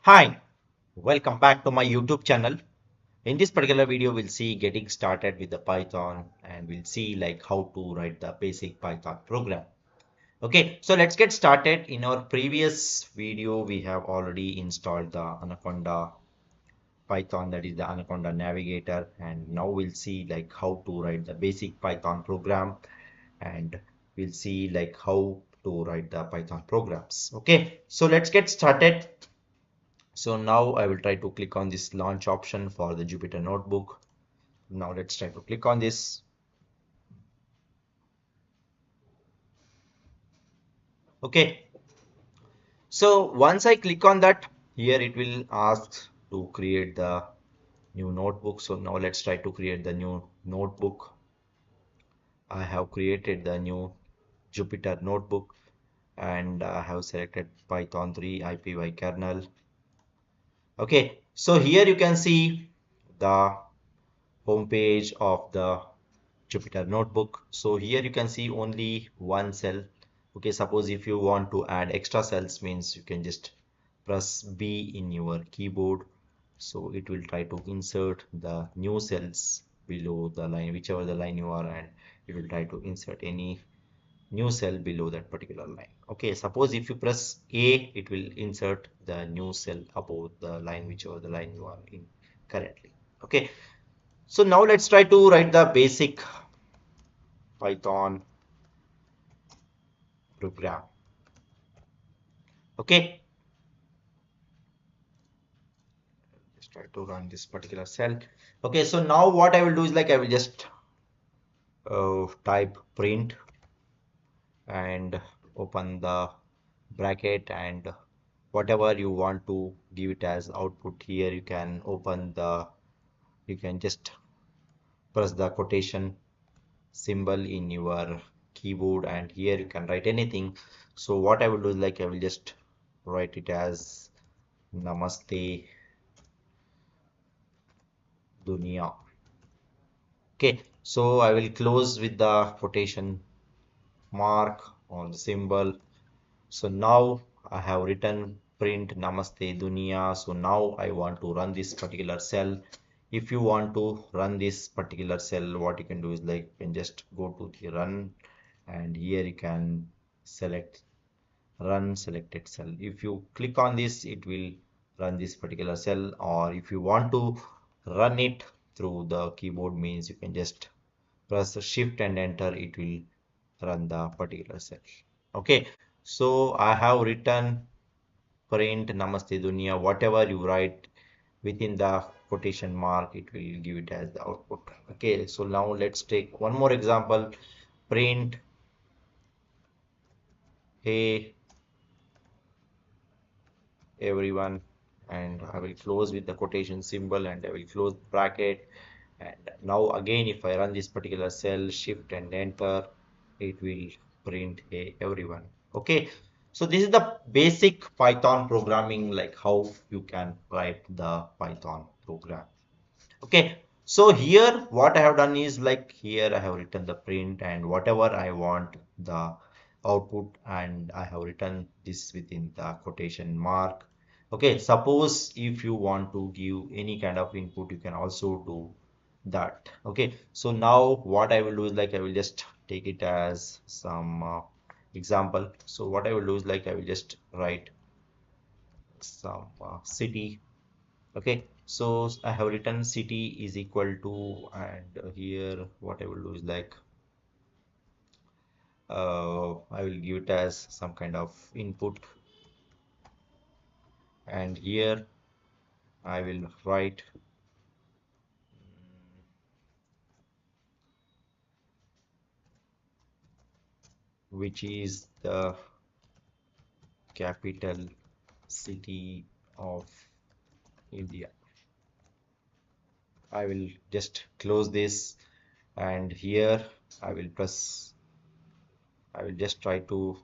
Hi, welcome back to my YouTube channel. In this particular video, we'll see getting started with the Python and we'll see like how to write the basic Python program. Okay, so let's get started. In our previous video, we have already installed the Anaconda Python, that is the Anaconda Navigator, and now we'll see like how to write the basic Python program and we'll see like how to write the Python programs. Okay, so let's get started. So now I will try to click on this launch option for the Jupyter Notebook. Now let's try to click on this. Okay. So once I click on that, here it will ask to create the new notebook. So now let's try to create the new notebook. I have created the new Jupyter Notebook and I have selected Python 3 IPY kernel. Okay. So here you can see the home page of the Jupyter Notebook. So here you can see only one cell. Okay, suppose if you want to add extra cells means you can just press B in your keyboard. So it will try to insert the new cells below the line, whichever the line you are, and it will try to insert any new cell below that particular line. Okay, suppose if you press A, it will insert the new cell above the line, whichever the line you are in currently. Okay, so now let's try to write the basic Python program. Okay, let's try to run this particular cell. Okay, so now what I will do is like I will just type print and open the bracket, and whatever you want to give it as output, here you can you can just press the quotation symbol in your keyboard and here you can write anything. So what I will do is like I will just write it as Namaste Dunia. Okay, so I will close with the quotation mark on the symbol. So now I have written print Namaste Dunia. So now I want to run this particular cell. If you want to run this particular cell, what you can do is like you can just go to the run and here you can select run selected cell. If you click on this, it will run this particular cell, or if you want to run it through the keyboard means you can just press shift and enter, it will run the particular cell. Okay, so I have written print Namaste Dunia. Whatever you write within the quotation mark, it will give it as the output. Okay, so now let's take one more example. Print hey everyone, and I will close with the quotation symbol and I will close bracket, and now again if I run this particular cell, shift and enter, it will print hey everyone. Okay, so this is the basic Python programming, like how you can write the Python program. Okay, so here what I have done is like here I have written the print and whatever I want the output, and I have written this within the quotation mark. Okay, suppose if you want to give any kind of input, you can also do that. Okay, so now what I will do is like I will just take it as some example. So what I will do is like I will just write some city. Okay, so I have written city is equal to, and here what I will do is like I will give it as some kind of input, and here I will write which is the capital city of India. I will just close this, and here I will just try to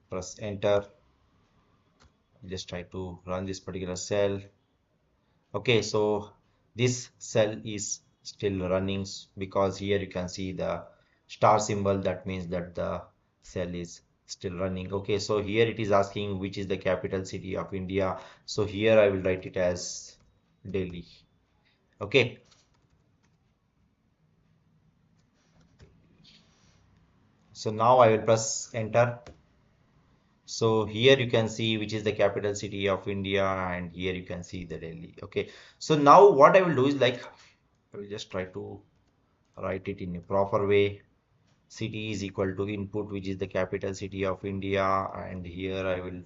press enter, just try to run this particular cell. Okay, so this cell is still running because here you can see the star symbol, that means that the cell is still running. Okay, so here it is asking which is the capital city of India. So here I will write it as Delhi. Okay, so now I will press enter. So here you can see which is the capital city of India, and here you can see the Delhi. Okay, so now what I will do is like I will just try to write it in a proper way. City is equal to input, which is the capital city of India, and here I will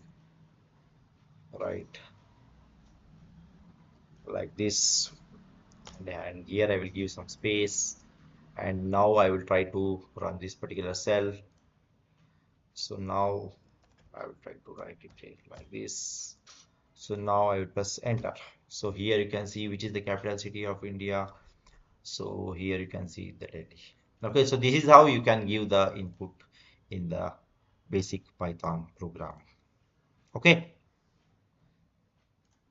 write like this, and here I will give some space, and now I will try to run this particular cell. So now I will try to write it here like this. So now I will press enter. So here you can see which is the capital city of India. So here you can see the Delhi. Okay, so this is how you can give the input in the basic Python program. Okay,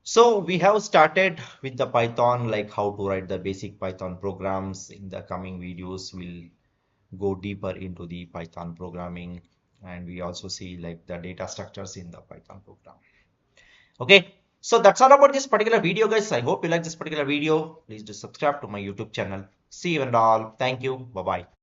so we have started with the Python, like how to write the basic Python programs. In the coming videos, we'll go deeper into the Python programming, and we also see like the data structures in the Python program. Okay, so that's all about this particular video, guys. I hope you like this particular video. Please do subscribe to my YouTube channel. See you and all. Thank you. Bye bye.